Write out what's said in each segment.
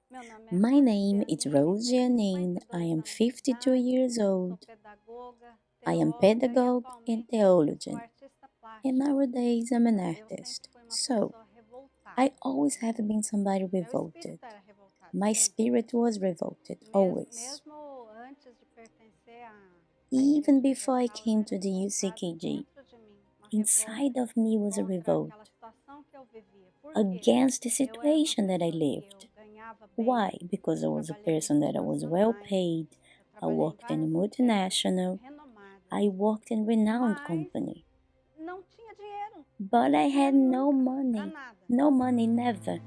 Meu nome é My name is Geanine, Geanine. tenho I 52 am anos de 52 idade, years sou old. pedagoga, I am teóloga e pedagogue and atualmente sou theologian, artista and plástica. nowadays I'm an Eu sempre artist. fui uma So, pessoa I revoltada. always have been somebody Meu revolted. espírito era revoltado, My sempre. spirit was revolted, always. Mesmo antes de pertencer à Even Igreja before I Universal, eu came era to the revoltada UCKG, dentro de mim. Uma inside revolta of me was a contra revolt aquela situação que eu vivia. Por quê? against the Eu era uma situation that I pessoa que eu lived. ganhava bem, Why? Because I eu was a trabalhei em person that I was well multinacionais, paid, eu I trabalhei em worked in a várias empresas multinational, renomadas, I worked in renowned mas company. não tinha dinheiro, But I had dinheiro no nunca, para money. nada. No money, never.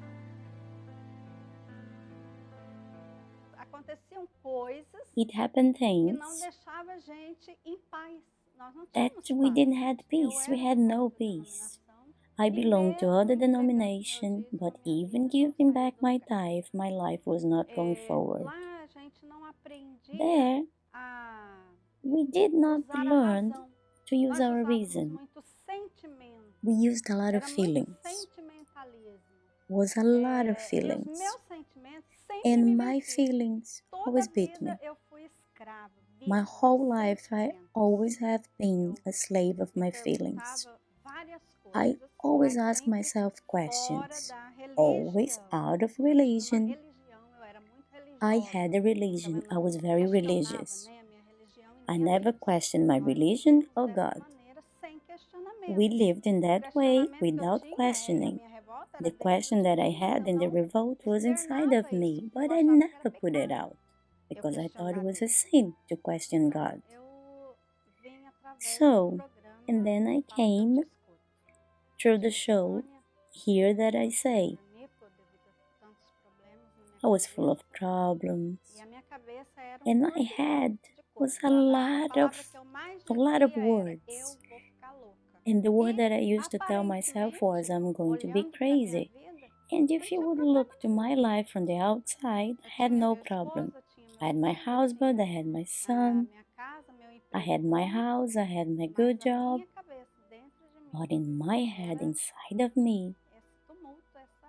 Aconteciam coisas It happened que não things deixavam a gente em paz. Nós não that tínhamos we paz. didn't have Eu peace. We era de had uma no outra peace. denominação I e belonged to mesmo other entregando meu denomination, dízimo, but minha even vida, não giving saía back do my lugar. tithe, my life was not going forward. Lá a gente não aprendia There, a we did not usar a learn razão. to use Nós our usávamos reason. muito sentimento. We used a lot of Era muito feelings. sentimentalismo. Was a lot of E os feelings. meus sentimentos sempre me And my venciam. feelings Toda a always beat vida me. eu fui escrava, My vítima dos whole life I sentimentos. always have been Eu a slave of me my feelings. perguntava várias I coisas, always mas ask sempre myself fora questions. da Always religião. out of Eu tinha uma religion. religião, eu era muito I religiosa. had a Então eu religion. I was não very questionava, religious. né, a minha religião e I nem a never Deus. questioned my Nós religion vivíamos or dessa God. maneira sem questionamento. We lived in O that way questionamento que eu without tinha e a questioning. minha revolta era The dentro question de that I mim, had eu in the não revolt was inside of externava isso, me, porque eu but I achava que era never put it pecado out eu because I thought it questionar was a Deus. sin to question Então, God. eu vim através do So, and programa then I Fala que eu te came escuto. through the Sou show, Sônia, Hear That I sou Say. maníaco devido a tantos problemas na minha I was full cabeça. of problems, E a minha cabeça era um and my turbilhão head de was coisas. A palavra que eu mais a lot of dizia era: eu words. vou ficar louca. And the word E that I used to tell myself was, aparentemente, I'm going to be olhando para a minha crazy. vida, And não if you tinha would problema look to nenhum. my life from the outside, Eu I had tinha no meu problem. esposo, eu tinha I meu had my filho, eu husband, I tinha had my a son, minha casa, meu I emprego had my bom, house, I had my mas good na job. minha cabeça, dentro de mim, But in my head, era inside of me, esse tumulto, essa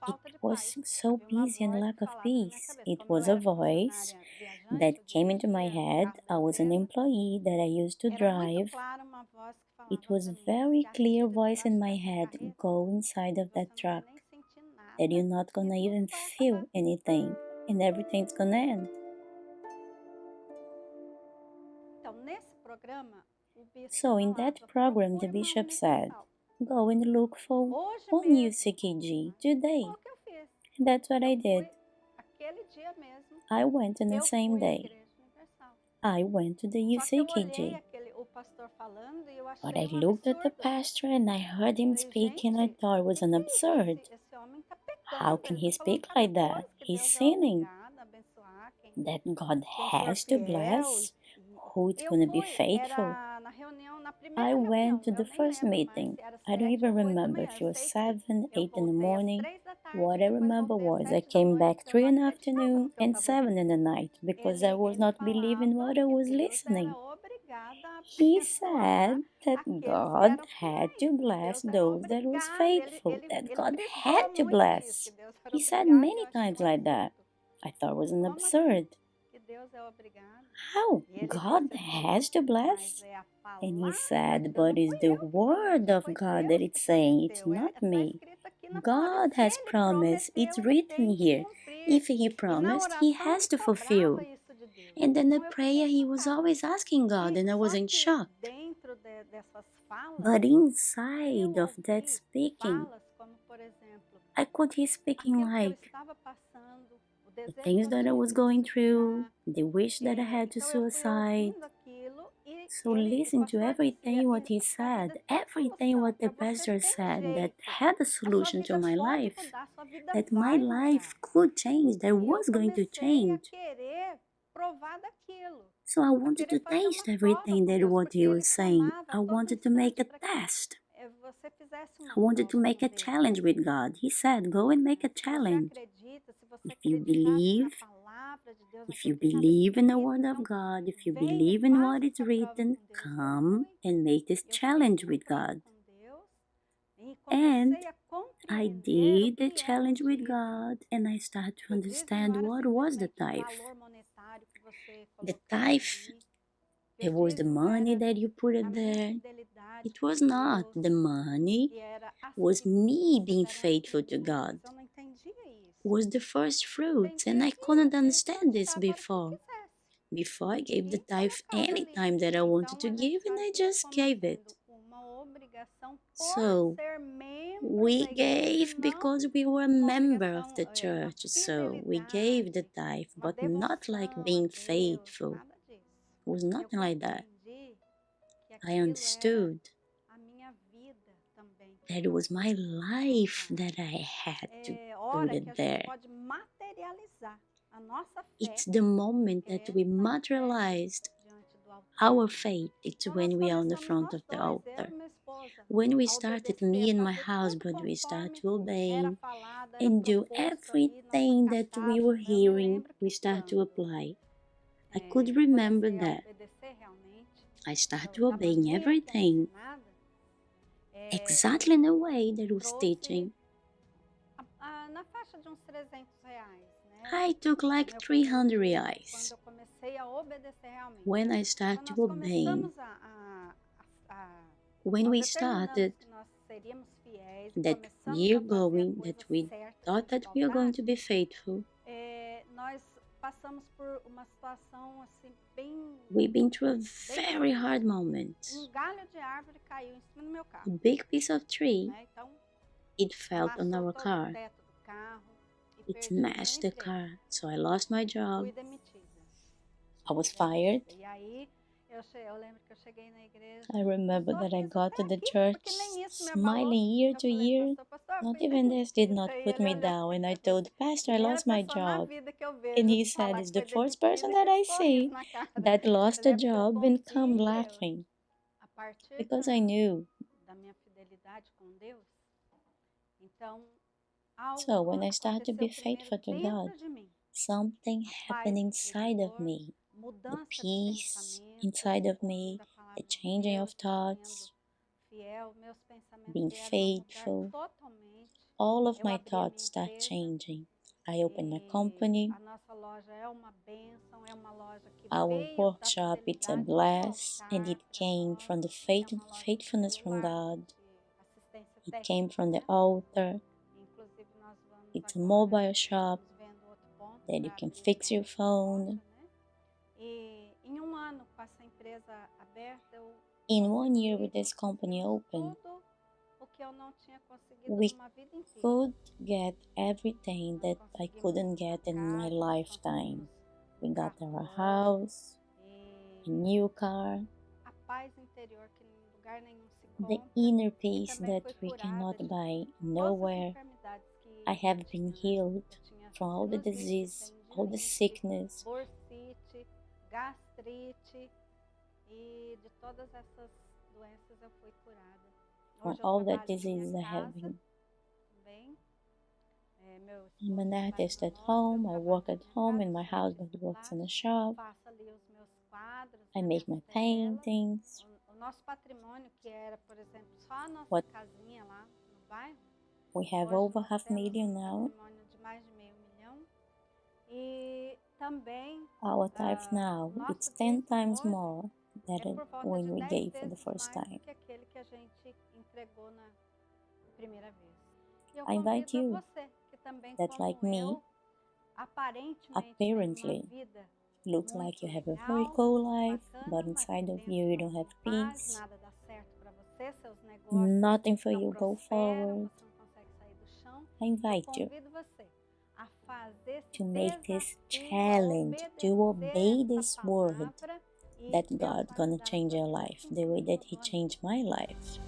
it falta de paz. was so Havia uma busy and voz lack que of falava na minha peace. cabeça. It Como eu was a era voice funcionária viajante, that eu came into my dirigia o head. carro da I was an empresa, employee that I used to era muito drive. clara uma voz que It falava was para a mim: se very clear atira voice in debaixo my dessa head, carreta, go inside que of that você não vai truck, nem sentir that you're nada not e gonna tudo even vai acabar. feel anything and everything's gonna end. Então, nesse programa, o bispo So in that falava: program, the procure uma bishop said, universal. go and look for Hoje one mesmo, UCKG foi today. o que eu fiz. And that's what Eu I did. fui, aquele dia mesmo, I went on the eu same fui à day. Igreja Universal. I went to the Só que eu olhei UCKG. o pastor falando e eu But achei I um looked at the absurdo. pastor and I heard him Falei, speak and I gente, thought it o was que, an que é isso? absurd. Esse homem está How pecando. can Ele he está falando speak cada like that? coisa que He's Deus é sinning. obrigado a abençoar That God quem for has to fiel. bless. Who's Eu gonna be fui, faithful? era na reunião, na I primeira went reunião, to eu the nem first lembro mais meeting. se era I don't sete even ou oito da remember manhã. if Eu it was sei que 7, eu 8 in the voltei às morning. 3 da tarde, What I depois remember voltei às was I 7 da came noite, back porque eu 3 não in the acreditava no afternoon que eu and estava 7 in ouvindo. the night because I was Ele not believing falava what I que was Deus era listening. obrigado a He abençoar said that aqueles que God eram had fiéis, to que bless Deus era those that was obrigado. faithful, that Ele God had frisou to muito isso, que bless. Deus era He said obrigado, e eu many achei times um like that. absurdo. I thought it was an Como assim? absurd. Que Deus é obrigado? How? E ele God disse assim: has to mas bless? é a And he palavra de said, Deus. but Não it's fui the eu que falei, word of foi God Deus that que it's saying, it's prometeu. not Está me. escrito aqui na palavra. God Se has ele promised, it's prometeu, ele written tem que here. cumprir. If he E na promised, he oração has me to cobrava fulfill. isso de Deus. And then the Então eu prayer, fiquei he was chocada. always asking God, E and I was só in que shock. dentro dessas falas, But eu inside of that ouvi speaking, falas como, por exemplo, I could hear speaking aquilo que eu like estava passando, o the desejo que things eu that I tinha was de me going through, suicidar. the wish that I had to Então eu fui suicide. ouvindo aquilo e So o listen to pastor dizia: everything what e he a sua vida said, tem everything solução, what the para você pastor tem said that jeito, had a a sua solution to vida my pode life, mudar, a sua vida that my vai life mudar. could change, that E eu was going to comecei a change. querer provar daquilo, So I a wanted querer to fazer taste uma prova everything com that Deus, what porque he ele was saying. clamava a I todo wanted to make instante a para que test. você fizesse uma I wanted to prova make com a Deus. challenge with God. He said, go and make a Se você challenge. acredita, se você If you acreditasse na believe, palavra de Deus, if you naquilo que estava believe in the escrito, word of então God, if you venha, believe in what faça is essa prova written, com Deus. come and make this Eu fiz challenge uma with prova God. com Deus e And comecei a I ele did the era o challenge with dízimo. God and I started to E o dízimo understand não era what was the simplesmente um tithe. valor monetário que você The colocava tithe, ali. E o it was the dízimo money era that you put a it minha there. fidelidade It com was not Deus, the money, e era was me being perseverante faithful em to Deus, God. mas eu não entendia isso. Was the first Eu fruits and entendia I que couldn't ele só understand this tirava a hora que ele before. quisesse Before I gave the e tithe colocava ali. anytime that I wanted Então to a gente give and I fazia just como gave sendo it. uma obrigação por So ser membro we da igreja e gave não because we were a uma member of obrigação, the uma church. So we gave the fidelidade, tithe, uma but not like devoção a being Deus, faithful. nada disso. It was Eu nothing like that. compreendi que I aquilo era understood a minha vida também que eu that it was my fazia na life honra. that I had to É put hora que a it gente there. pode materializar a nossa fé, It's the moment que that é we estar em pé materialized diante do altar, our né? faith. It's Então nós when we are on the começamos front nós of the dois, eu altar. e minha esposa, When we a started, obedecer, me and my fazer tudo husband, we start conforme to era obey falado, era and do proposto ali, nossa everything that we caçada. were Eu me hearing, lembro we que start to quando apply. I could remember comecei a that. obedecer realmente, I started da obeying maneira que era everything ensinada, exactly in the way that was trouxe teaching. na faixa de uns R$ 300, né? I took O like meu 300 prejuízo quando reais eu comecei a obedecer realmente. when I Quando started nós obeying. começamos When nós we determinamos started que nós seríamos fiéis e that começamos year a fazer a going, that coisa we certa thought diante that do we were going altar, to be faithful, nós passamos por uma situação assim bem, we've been through a bem very hard difícil. moment. Galho de árvore caiu em cima do meu A carro, big piece of tree, né? Então it fell on amassou our todo o car. teto do carro e It perdi o meu smashed the emprego. car, so I lost my job. Fui demitida I was da empresa. fired. E aí eu lembro que eu cheguei na igreja, I remember um that I sorriso got até to the aqui, church porque nem isso me abalou. smiling year Eu to falei, year. pastor, Not fui even this did demitida. not E put ele me olhou, down. And I é told você, the pastor I primeira lost my pessoa na job. vida que eu And vejo he said, falar it's que the foi first demitida person com that esse I sorriso see na cara. that Eu lost falei, a é porque eu job and confio come em Deus. laughing. A partir Because I knew. da minha fidelidade com Deus, então algo So when I started to be aconteceu primeiro faithful to God, dentro de mim. something A happened paz inside of interior, me. The mudança de peace pensamentos, inside of ouvindo me, a the palavra de changing of Deus, thoughts, sendo fiel, meus pensamentos being vieram a mudar faithful. totalmente. All of Eu my abri a minha thoughts start empresa changing. I opened my e company. a nossa loja é uma bênção, é uma loja que Our veio da workshop, it's a fidelidade do bless, and altar it para came nós, from the é uma loja de faithfulness from celular, God. de assistência It came técnica, from the né? altar. Inclusive nós vamos It's a agora, mobile shop estamos vendo outro ponto that you para can abrir fix your uma loja, phone. né? E em um ano com essa empresa aberta, eu In 1 year consegui, with this nós company conseguimos open, tudo o que eu não tinha conseguido we numa vida inteira. could get everything Nós that I conseguimos couldn't a get in my casa, nós lifetime. conseguimos We um got carro our novo house, a e new car, a paz interior que em lugar nenhum se the compra. inner E peace também that fui we curada cannot de buy todas as nowhere. enfermidades que I eu have been tinha, né? healed Eu tinha from all the sinusite, disease, all the tendinite, sickness, bursite, gastrite e de todas essas doenças eu fui curada. from Hoje eu all that trabalho da diseases I minha have casa been. também. Meu I'm esposo an trabalha artist na at loja, eu home, I trabalho work da at minha home, casa, and my sou husband artista works in a plástico, shop. faço ali os meus quadros, I né, make minhas my telas. paintings. O nosso patrimônio, que era, por exemplo, só a nossa What casinha lá no bairro, we have hoje over nós temos $500,000 um now. patrimônio de mais de R$ 500.000. E também Our tithe now, o it's nosso 10 dízimo times hoje more than é por volta when de we 10 gave for the vezes first mais do time. que aquele que a gente entregou na primeira vez. E eu I invite convido a you você, que também that, like como me, aparentemente tem uma apparently vida looks like muito you have a very legal, cool muito life, but bacana, mas que inside of dentro you não don't have tem paz, peace, nada dá certo para você, seus negócios nothing for não you go prosperam, forward. você não consegue sair do chão. I Eu invite you convido você a fazer esse to make this desafio, a challenge, to obedecer obey essa this word palavra e that Deus God vai gonna mudar a change sua your vida, life assim the como way Ele that He mudou a minha. changed my life.